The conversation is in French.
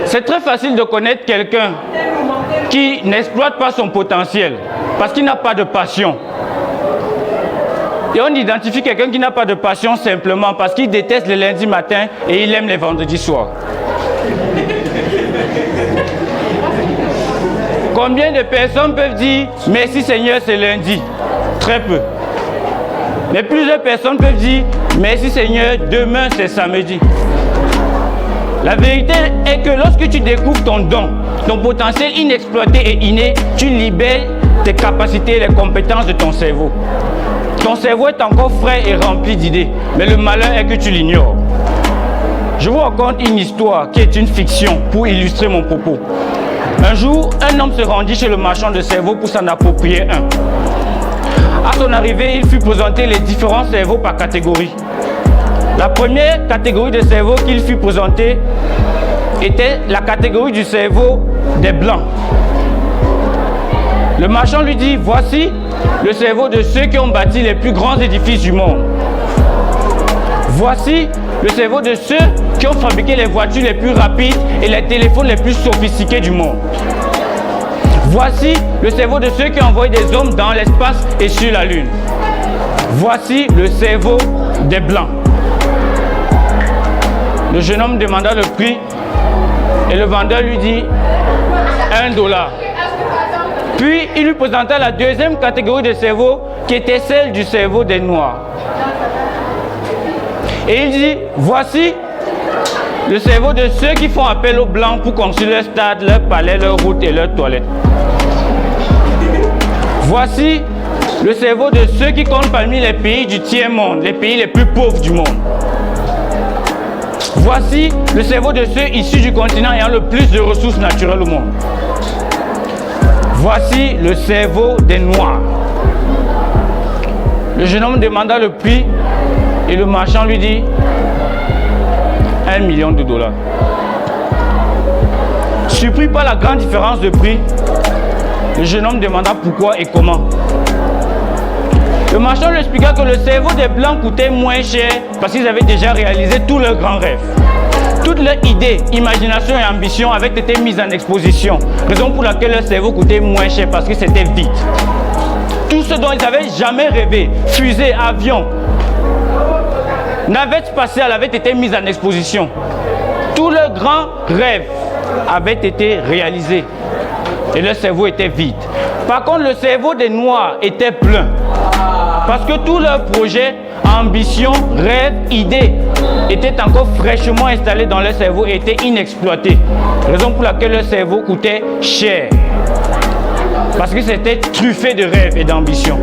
C'est très facile de connaître quelqu'un qui n'exploite pas son potentiel parce qu'il n'a pas de passion. Et on identifie quelqu'un qui n'a pas de passion simplement parce qu'il déteste le lundi matin et il aime les vendredis soirs. Combien de personnes peuvent dire « Merci Seigneur, c'est lundi » ? Très peu. Mais plusieurs personnes peuvent dire « Merci Seigneur, demain c'est samedi ». La vérité est que lorsque tu découvres ton don, ton potentiel inexploité et inné, tu libères tes capacités et les compétences de ton cerveau. Ton cerveau est encore frais et rempli d'idées, mais le malheur est que tu l'ignores. Je vous raconte une histoire qui est une fiction pour illustrer mon propos. Un jour, un homme se rendit chez le marchand de cerveau pour s'en approprier un. À son arrivée, il fut présenté les différents cerveaux par catégorie. La première catégorie de cerveau qu'il fut présenté était la catégorie du cerveau des Blancs. Le marchand lui dit, voici le cerveau de ceux qui ont bâti les plus grands édifices du monde. Voici le cerveau de ceux qui ont fabriqué les voitures les plus rapides et les téléphones les plus sophistiqués du monde. Voici le cerveau de ceux qui ont envoyé des hommes dans l'espace et sur la Lune. Voici le cerveau des Blancs. Le jeune homme demanda le prix et le vendeur lui dit $1. Puis il lui présenta la deuxième catégorie de cerveau qui était celle du cerveau des Noirs. Et il dit, voici le cerveau de ceux qui font appel aux Blancs pour construire leur stade, leur palais, leur route et leurs toilettes. Voici le cerveau de ceux qui comptent parmi les pays du tiers-monde, les pays les plus pauvres du monde. Voici le cerveau de ceux issus du continent ayant le plus de ressources naturelles au monde. Voici le cerveau des Noirs. Le jeune homme demanda le prix et le marchand lui dit $1 million. Surpris par la grande différence de prix, le jeune homme demanda pourquoi et comment. Le marchand lui expliqua que le cerveau des Blancs coûtait moins cher parce qu'ils avaient déjà réalisé tous leurs grands rêves. Toutes leurs idées, imagination et ambition avaient été mises en exposition, raison pour laquelle leur cerveau coûtait moins cher parce que c'était vide. Tout ce dont ils n'avaient jamais rêvé, fusées, avions, navettes spatiales avaient été mises en exposition. Tous leurs grands rêves avaient été réalisés et leur cerveau était vide. Par contre, le cerveau des Noirs était plein. Parce que tous leurs projets, ambitions, rêves, idées étaient encore fraîchement installés dans leur cerveau et étaient inexploités. Raison pour laquelle leur cerveau coûtait cher. Parce que c'était truffé de rêves et d'ambitions.